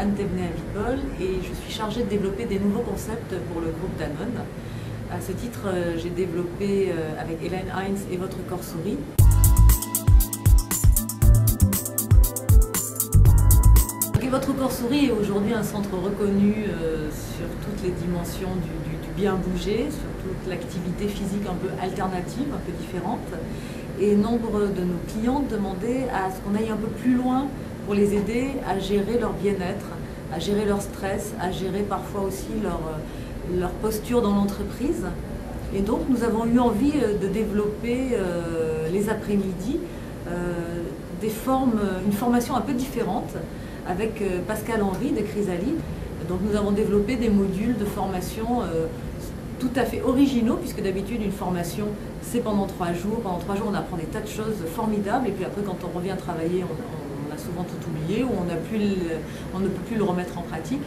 Anne Thévenet-Avipol et je suis chargée de développer des nouveaux concepts pour le groupe Danone. À ce titre, j'ai développé avec Hélène Heinz et Votre Corps Sourit. Et Votre Corps Sourit est aujourd'hui un centre reconnu sur toutes les dimensions du bien bouger, sur toute l'activité physique un peu alternative, un peu différente. Et nombre de nos clients demandaient à ce qu'on aille un peu plus loin pour les aider à gérer leur bien-être, à gérer leur stress, à gérer parfois aussi leur posture dans l'entreprise. Et donc nous avons eu envie de développer les après-midi une formation un peu différente avec Pascal Henry de Chrysalide. Donc nous avons développé des modules de formation tout à fait originaux, puisque d'habitude une formation c'est pendant 3 jours. Pendant 3 jours on apprend des tas de choses formidables et puis après quand on revient travailler on a souvent tout oublié ou on ne peut plus le remettre en pratique.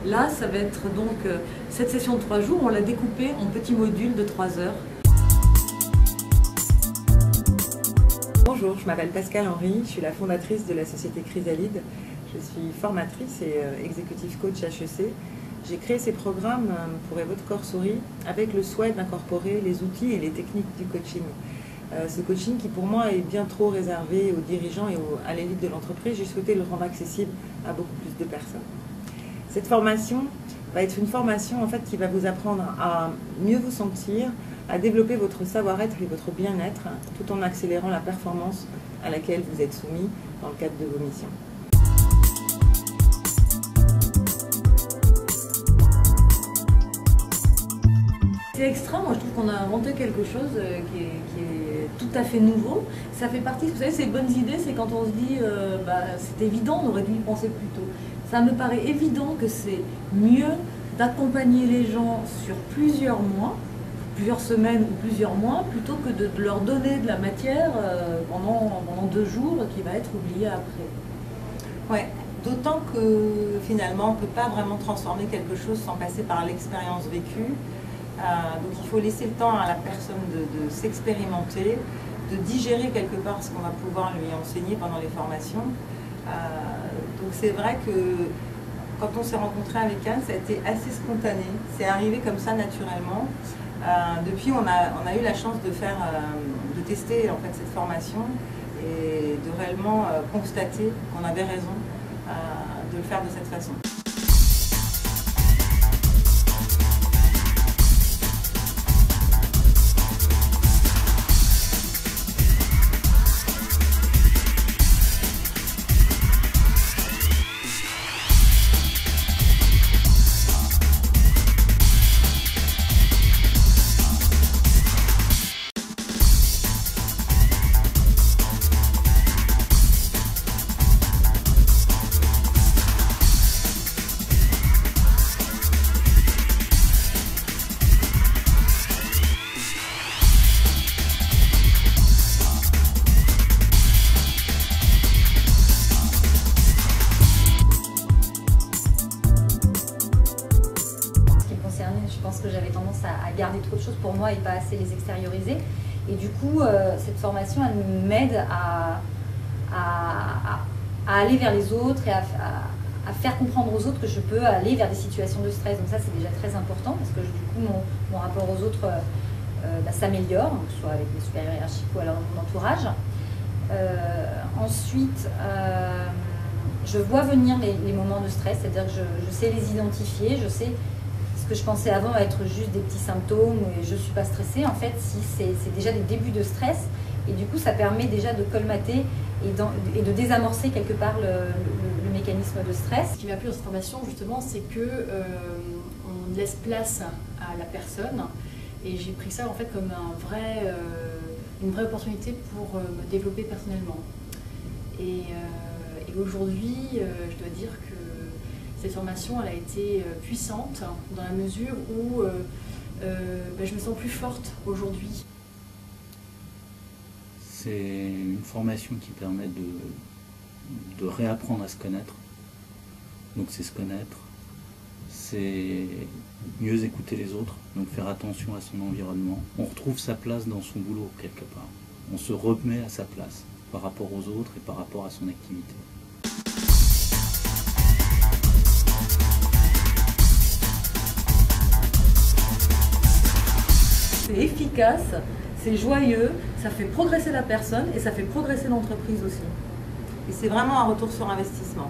Là ça va être donc cette session de 3 jours, on l'a découpée en petits modules de 3 heures. Bonjour, je m'appelle Pascal Henry, je suis la fondatrice de la société Chrysalide. Je suis formatrice et executive coach HEC. J'ai créé ces programmes pour Votre Corps Sourit avec le souhait d'incorporer les outils et les techniques du coaching. Ce coaching qui pour moi est bien trop réservé aux dirigeants et à l'élite de l'entreprise, j'ai souhaité le rendre accessible à beaucoup plus de personnes. Cette formation va être une formation en fait, qui va vous apprendre à mieux vous sentir, à développer votre savoir-être et votre bien-être, tout en accélérant la performance à laquelle vous êtes soumis dans le cadre de vos missions. C'est extra, moi je trouve qu'on a inventé quelque chose qui est tout à fait nouveau. Ça fait partie, vous savez, ces bonnes idées, c'est quand on se dit c'est évident, on aurait dû y penser plus tôt. Ça me paraît évident que c'est mieux d'accompagner les gens sur plusieurs mois, plusieurs semaines ou plusieurs mois, plutôt que de leur donner de la matière pendant 2 jours qui va être oubliée après. Ouais, d'autant que finalement on ne peut pas vraiment transformer quelque chose sans passer par l'expérience vécue. Donc il faut laisser le temps à la personne de s'expérimenter, de digérer quelque part ce qu'on va pouvoir lui enseigner pendant les formations. Donc c'est vrai que quand on s'est rencontré avec Anne, ça a été assez spontané, c'est arrivé comme ça naturellement. Depuis on a eu la chance de tester en fait cette formation et de réellement constater qu'on avait raison de le faire de cette façon. Je pense que j'avais tendance à garder trop de choses pour moi et pas assez les extérioriser. Et du coup, cette formation, elle m'aide à aller vers les autres et à faire comprendre aux autres que je peux aller vers des situations de stress. Donc ça, c'est déjà très important parce que du coup, mon rapport aux autres s'améliore, que ce soit avec mes supérieurs hiérarchiques ou alors mon entourage. Ensuite, je vois venir les moments de stress, c'est-à-dire que je sais les identifier, je sais ce que je pensais avant être juste des petits symptômes et je ne suis pas stressée, en fait, si c'est déjà des débuts de stress et du coup ça permet déjà de colmater et de désamorcer quelque part le mécanisme de stress. Ce qui m'a plu dans cette formation justement, c'est que on laisse place à la personne et j'ai pris ça en fait comme une vraie opportunité pour me développer personnellement. Et aujourd'hui, je dois dire que cette formation, elle a été puissante dans la mesure où je me sens plus forte aujourd'hui. C'est une formation qui permet de réapprendre à se connaître. Donc c'est se connaître, c'est mieux écouter les autres, donc faire attention à son environnement. On retrouve sa place dans son boulot quelque part. On se remet à sa place par rapport aux autres et par rapport à son activité. c'est efficace, c'est joyeux, ça fait progresser la personne et ça fait progresser l'entreprise aussi. Et c'est vraiment un retour sur investissement.